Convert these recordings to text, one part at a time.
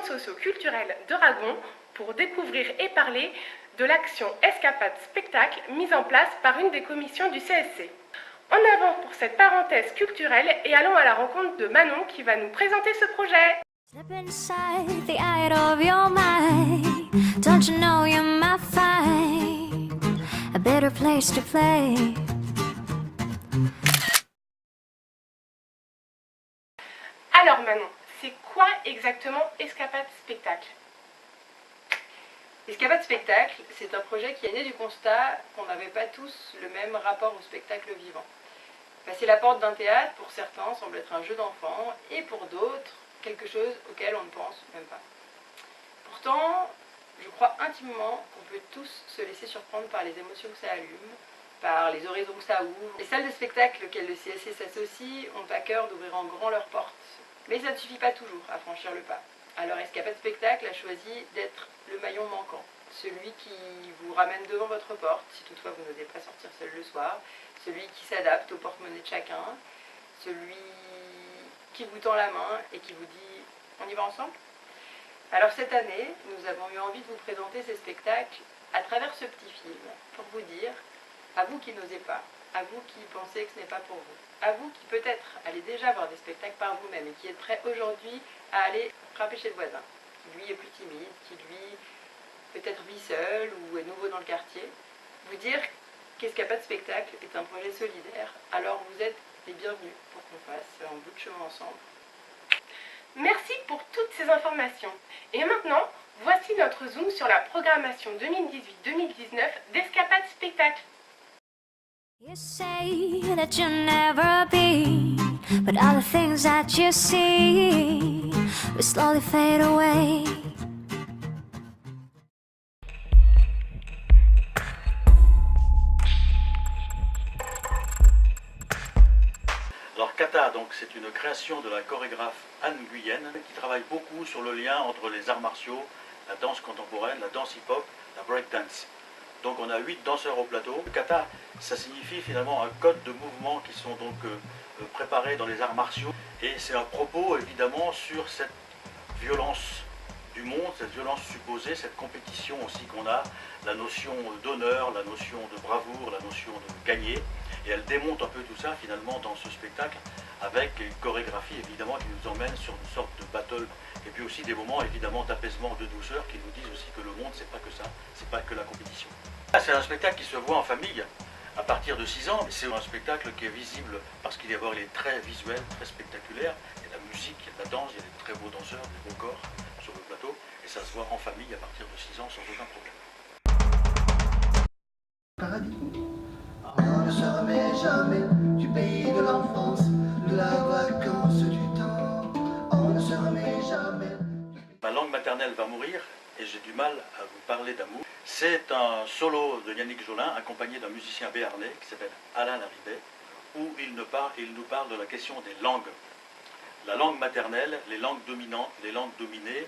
centre socio-culturel de Ragon pour découvrir et parler de l'action Escapade Spectacle mise en place par une des commissions du CSC. En avant pour cette parenthèse culturelle et allons à la rencontre de Manon qui va nous présenter ce projet. Step inside the eye of your mind. Don't you know you might find a better place to play? Alors Manon, c'est quoi exactement Escapade Spectacle? Escapade Spectacle, c'est un projet qui est né du constat qu'on n'avait pas tous le même rapport au spectacle vivant. Passer la porte d'un théâtre, pour certains, semble être un jeu d'enfant, et pour d'autres, quelque chose auquel on ne pense même pas. Pourtant, je crois intimement qu'on peut tous se laisser surprendre par les émotions que ça allume, par les horizons que ça ouvre. Les salles de spectacle auxquelles le CSC s'associe ont à cœur d'ouvrir en grand leurs portes. Mais ça ne suffit pas toujours à franchir le pas. Alors Escapade Spectacle a choisi d'être le maillon manquant, celui qui vous ramène devant votre porte, si toutefois vous n'osez pas sortir seul le soir, celui qui s'adapte au porte-monnaie de chacun, celui qui vous tend la main et qui vous dit « on y va ensemble ?» Alors cette année, nous avons eu envie de vous présenter ces spectacles à travers ce petit film, pour vous dire, à vous qui n'osez pas, à vous qui pensez que ce n'est pas pour vous, à vous qui peut-être allez déjà voir des spectacles par vous-même et qui êtes prêt aujourd'hui à aller frapper chez le voisin, qui lui est plus timide, qui lui peut-être vit seul ou est nouveau dans le quartier, vous dire qu'Escapade Spectacle est un projet solidaire, alors vous êtes les bienvenus pour qu'on fasse un bout de chemin ensemble. Merci pour toutes ces informations. Et maintenant, voici notre zoom sur la programmation 2018-2019 d'Escapade Spectacle. You say that you'll never be, but all the things that you see will slowly fade away. Alors Kata, donc c'est une création de la chorégraphe Anne Guyenne qui travaille beaucoup sur le lien entre les arts martiaux, la danse contemporaine, la danse hip-hop, la breakdance. Donc on a 8 danseurs au plateau. Le kata, ça signifie finalement un code de mouvement qui sont donc préparés dans les arts martiaux. Et c'est un propos évidemment sur cette violence du monde, cette violence supposée, cette compétition aussi qu'on a, la notion d'honneur, la notion de bravoure, la notion de gagner. Et elle démonte un peu tout ça finalement dans ce spectacle avec une chorégraphie évidemment qui nous emmène sur une sorte de battle et puis aussi des moments évidemment d'apaisement, de douceur qui nous disent aussi que le monde c'est pas que ça, c'est pas que la compétition. C'est un spectacle qui se voit en famille à partir de 6 ans, mais c'est un spectacle qui est visible parce qu'il est très visuel, très spectaculaire. Il y a de la musique, il y a de la danse, il y a des très beaux danseurs, des beaux corps sur le plateau et ça se voit en famille à partir de 6 ans sans aucun problème. Paradis. On ne se remet jamais du pays de l'enfance, de la vacance du temps. On ne se remet jamais. Ma langue maternelle va mourir et j'ai du mal à vous parler d'amour. C'est un solo de Yannick Jolin accompagné d'un musicien béarnais qui s'appelle Alain Larribet où il nous parle de la question des langues. La langue maternelle, les langues dominantes, les langues dominées,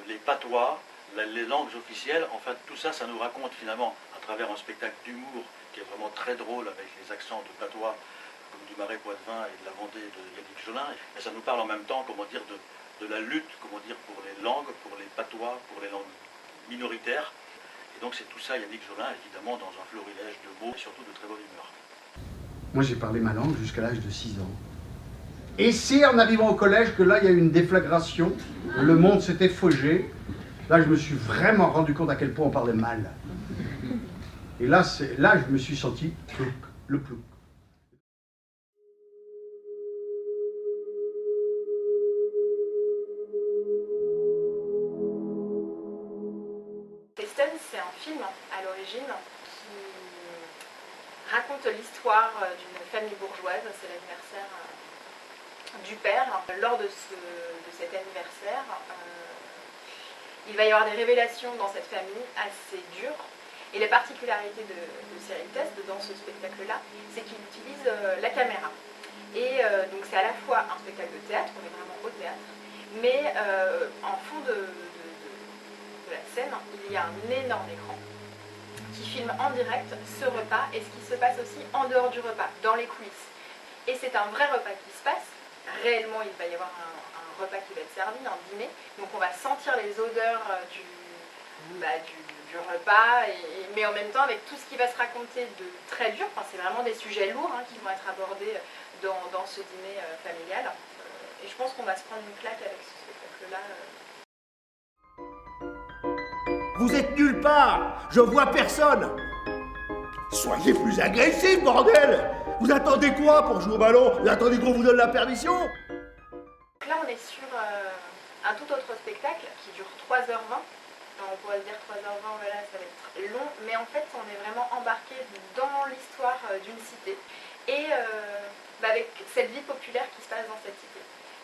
les patois, les langues officielles, en fait tout ça, ça nous raconte finalement à travers un spectacle d'humour qui est vraiment très drôle avec les accents de patois comme du Marais Poitevin et de la Vendée de Yannick Jolin. Et ça nous parle en même temps, comment dire, de la lutte, comment dire, pour les langues, pour les patois, pour les langues minoritaires. Et donc c'est tout ça, Yannick Jolin, évidemment, dans un florilège de mots et surtout de très bonne humeur. Moi j'ai parlé ma langue jusqu'à l'âge de 6 ans. Et c'est en arrivant au collège que là il y a eu une déflagration, le monde s'était faugé. Là je me suis vraiment rendu compte à quel point on parlait mal. Et là je me suis senti plouc, le plouc. Feston, c'est un film à l'origine qui raconte l'histoire d'une famille bourgeoise. C'est l'anniversaire du père. Lors de cet anniversaire, il va y avoir des révélations dans cette famille assez dures. Et la particularité de Cyril Test dans ce spectacle-là, c'est qu'il utilise la caméra. Et donc c'est à la fois un spectacle de théâtre, on est vraiment au théâtre, mais en fond de la scène, il y a un énorme écran qui filme en direct ce repas et ce qui se passe aussi en dehors du repas, dans les coulisses. Et c'est un vrai repas qui se passe, réellement il va y avoir un repas qui va être servi, un dîner. Donc on va sentir les odeurs du repas, mais en même temps avec tout ce qui va se raconter de très dur. Enfin, c'est vraiment des sujets lourds qui vont être abordés dans ce dîner familial. Et je pense qu'on va se prendre une claque avec ce spectacle-là. Vous êtes nulle part. Je vois personne. Soyez plus agressif, bordel. Vous attendez quoi pour jouer au ballon? Vous attendez qu'on vous donne la permission? Donc là, on est sur un tout autre spectacle qui dure 3h20. On pourrait se dire 3h20, voilà, ça va être long, mais en fait, on est vraiment embarqué dans l'histoire d'une cité et avec cette vie populaire qui se passe dans cette cité.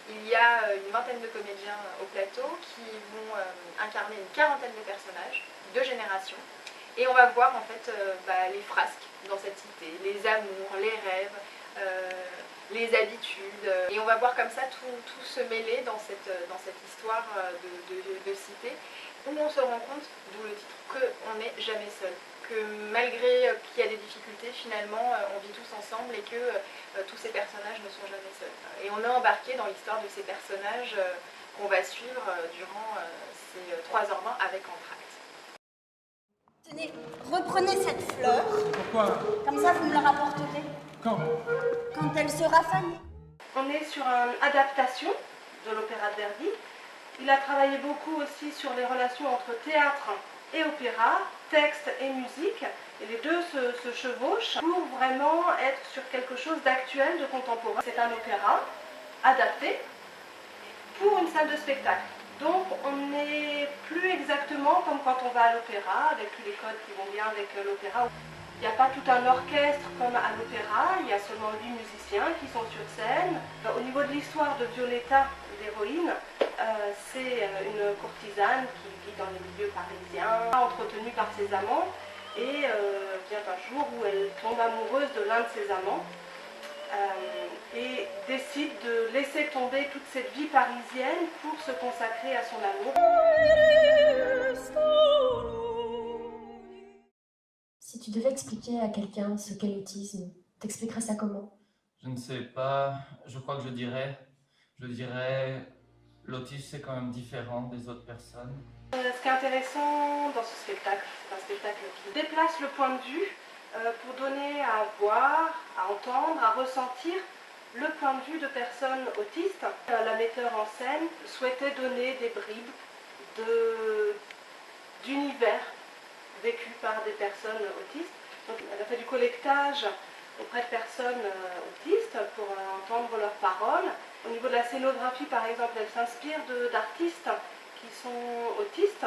Il y a une vingtaine de comédiens au plateau qui vont incarner une quarantaine de personnages, de générations, et on va voir en fait les frasques dans cette cité, les amours, les rêves, les habitudes, et on va voir comme ça tout se mêler dans cette histoire de cité, où on se rend compte, d'où le titre, qu'on n'est jamais seul, que malgré qu'il y a des difficultés, finalement, on vit tous ensemble et que tous ces personnages ne sont jamais seuls. Et on est embarqué dans l'histoire de ces personnages qu'on va suivre durant ces 3h20 avec entracte. Tenez, reprenez cette fleur. Pourquoi? Comme ça, vous me la rapporterez. Quand? Quand elle sera fanée. On est sur une adaptation de l'opéra de Verdi. Il a travaillé beaucoup aussi sur les relations entre théâtre et opéra, texte et musique. Et les deux se chevauchent pour vraiment être sur quelque chose d'actuel, de contemporain. C'est un opéra adapté pour une salle de spectacle. Donc on n'est plus exactement comme quand on va à l'opéra, avec tous les codes qui vont bien avec l'opéra. Il n'y a pas tout un orchestre comme à l'opéra, il y a seulement 8 musiciens qui sont sur scène. Au niveau de l'histoire de Violetta, l'héroïne, c'est une courtisane qui vit dans les milieux parisiens, entretenue par ses amants, et vient un jour où elle tombe amoureuse de l'un de ses amants et décide de laisser tomber toute cette vie parisienne pour se consacrer à son amour. Si tu devais expliquer à quelqu'un ce qu'est l'autisme, t'expliquerais ça comment? Je ne sais pas, je crois que je dirais l'autisme c'est quand même différent des autres personnes. Ce qui est intéressant dans ce spectacle, c'est un spectacle qui déplace le point de vue pour donner à voir, à entendre, à ressentir le point de vue de personnes autistes. La metteur en scène souhaitait donner des bribes d'univers vécu par des personnes autistes. Donc, elle a fait du collectage auprès de personnes autistes pour entendre leurs paroles. Au niveau de la scénographie, par exemple, elle s'inspire d'artistes qui sont autistes.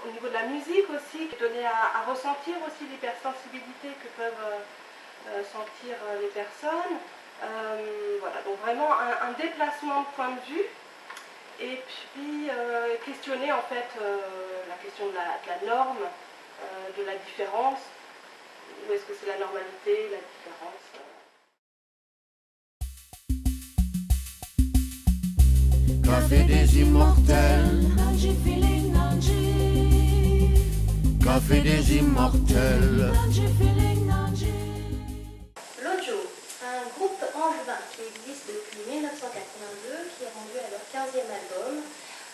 Au niveau de la musique aussi, donner à ressentir aussi l'hypersensibilité que peuvent sentir les personnes. Voilà, donc vraiment un déplacement de point de vue. Et puis questionner en fait la question de la norme, de la différence, ou est-ce que c'est la normalité, la différence. Café des immortels. Café des immortels. L'Ojo, un groupe angevin qui existe depuis 1982, qui est rendu à leur 15e album.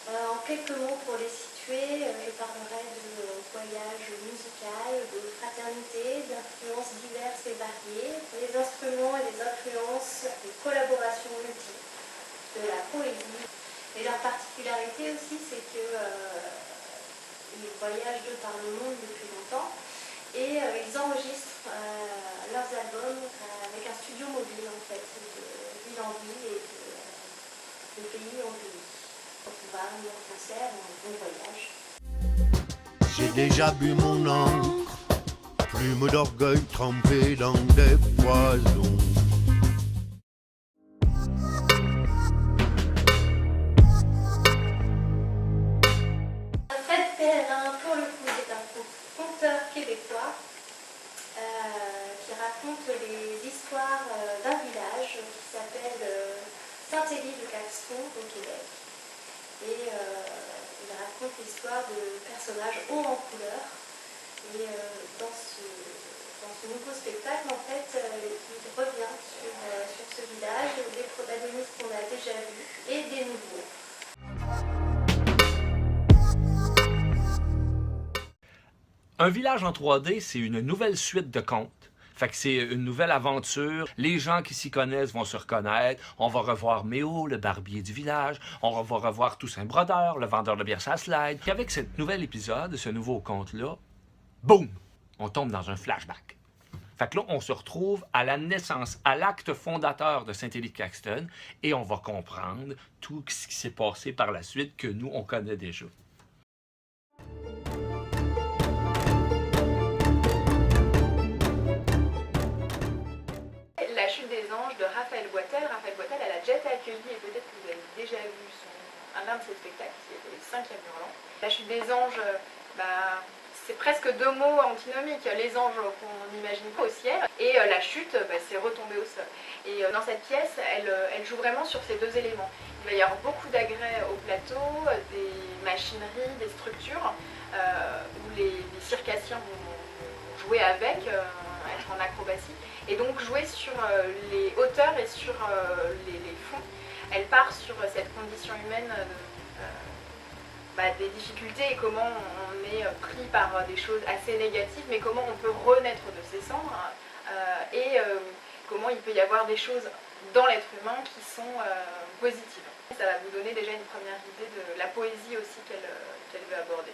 En quelques mots pour les situer, je parlerai de voyage musical, de fraternité, d'influences diverses et variées, des instruments et des influences, des collaborations multiples, de la poésie. Et leur particularité aussi, c'est qu'ils voyagent de par le monde depuis longtemps et ils enregistrent leurs albums avec un studio mobile en fait, de ville en ville et de pays en pays. On va en concert, en bon voyage. J'ai déjà bu mon encre, plume d'orgueil trempée dans des poisons. Fred Pellerin, pour le coup, c'est un conteur québécois qui raconte les histoires d'un village qui s'appelle Saint-Élie-de-Caxton au Québec. Et il raconte l'histoire de personnages hauts en couleur. Et dans ce nouveau spectacle, en fait, il revient sur ce village. Les protagonistes qu'on a déjà Un village en 3D, c'est une nouvelle suite de contes. Fait que c'est une nouvelle aventure. Les gens qui s'y connaissent vont se reconnaître. On va revoir Méo, le barbier du village. On va revoir Toussaint Brodeur, le vendeur de bière sur la slide. Puis avec ce nouvel épisode, ce nouveau conte-là, boum! On tombe dans un flashback. Fait que là, on se retrouve à la naissance, à l'acte fondateur de Saint-Élie-Caxton, et on va comprendre tout ce qui s'est passé par la suite que nous, on connaît déjà. La chute des anges de Raphaël Boitel. Raphaël Boitel, elle a déjà été accueillie, et peut-être que vous avez déjà vu l'un de ses spectacles, qui est le 5e Hurlant. La chute des anges, c'est presque deux mots antinomiques. Les anges qu'on n'imagine pas au ciel, et la chute, c'est retomber au sol. Et dans cette pièce, elle joue vraiment sur ces deux éléments. Il va y avoir beaucoup d'agrès au plateau, des machineries, des structures, où les circassiens vont jouer avec, être en acrobatie, et donc jouer sur les hauteurs et sur les fonds. Elle part sur cette condition humaine des difficultés et comment on est pris par des choses assez négatives, mais comment on peut renaître de ses cendres, et comment il peut y avoir des choses dans l'être humain qui sont positives. Ça va vous donner déjà une première idée de la poésie aussi qu'elle veut aborder.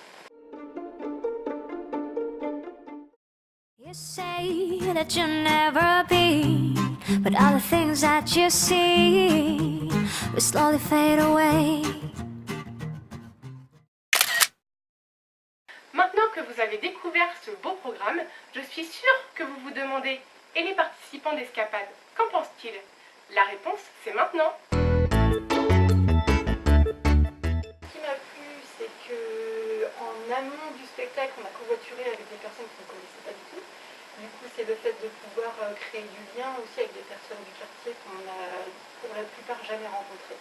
You say that you'll never be, but all the things that you see will slowly fade away. Maintenant que vous avez découvert ce beau programme, je suis sûre que vous vous demandez « Et les participants d'Escapade, qu'en pensent-ils » La réponse, c'est maintenant. Ce qui m'a plu, c'est qu'en amont du spectacle, on a covoituré avec des personnes qu'on ne connaissait pas du tout. Du coup, c'est le fait de pouvoir créer du lien aussi avec des personnes du quartier qu'on n'a pour la plupart jamais rencontrées.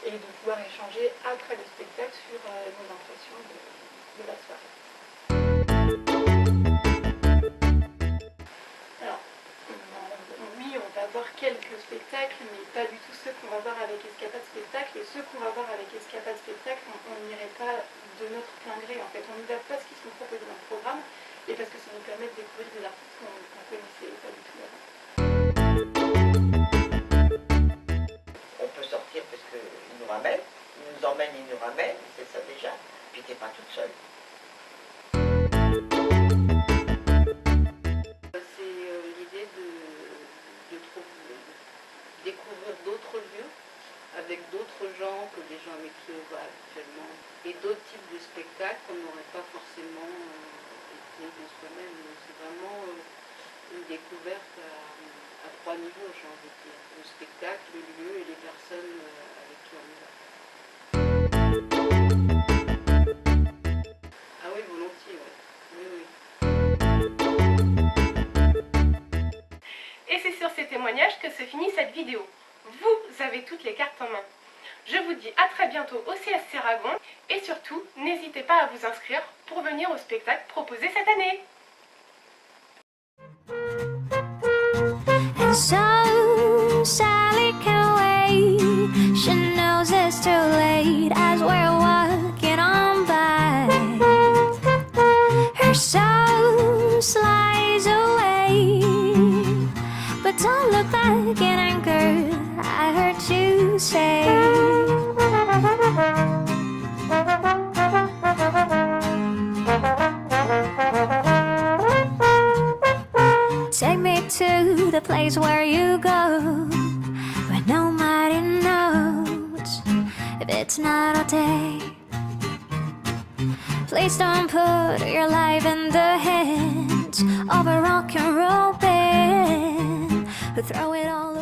Et de pouvoir échanger après le spectacle sur nos impressions de la soirée. Alors, oui, on va voir quelques spectacles, mais pas du tout ceux qu'on va voir avec Escapade Spectacle. Et ceux qu'on va voir avec Escapade Spectacle, on n'irait pas de notre plein gré. En fait, on n'y va pas ce qui sont proposés dans le programme, et parce que ça nous permet de découvrir des artistes qu'on ne connaissait pas du tout avant. On peut sortir parce qu'ils nous ramènent, ils nous emmènent, ils nous ramènent, c'est ça déjà. Puis t'es pas toute seule. C'est l'idée de découvrir d'autres lieux avec d'autres gens que des gens avec qui on va actuellement, et d'autres types de spectacles qu'on n'aurait pas forcément été de soi-même. C'est vraiment une découverte à trois niveaux, j'ai envie de dire. Le spectacle, le lieu et les personnes avec qui on y va. Ah oui, volontiers, oui. Et c'est sur ces témoignages que se finit cette vidéo. Vous avez toutes les cartes en main. Je vous dis à très bientôt au CSC Ragon, et surtout, n'hésitez pas à vous inscrire pour venir au spectacle proposé cette année. And so Sally can wait. She knows it's too late as we're walking on by. Her soul slides away, but don't look back in anger, I heard you say. Take me to the place where you go, where nobody knows if it's not all day. Please don't put your life in the hands of a rock and roll band who throw it all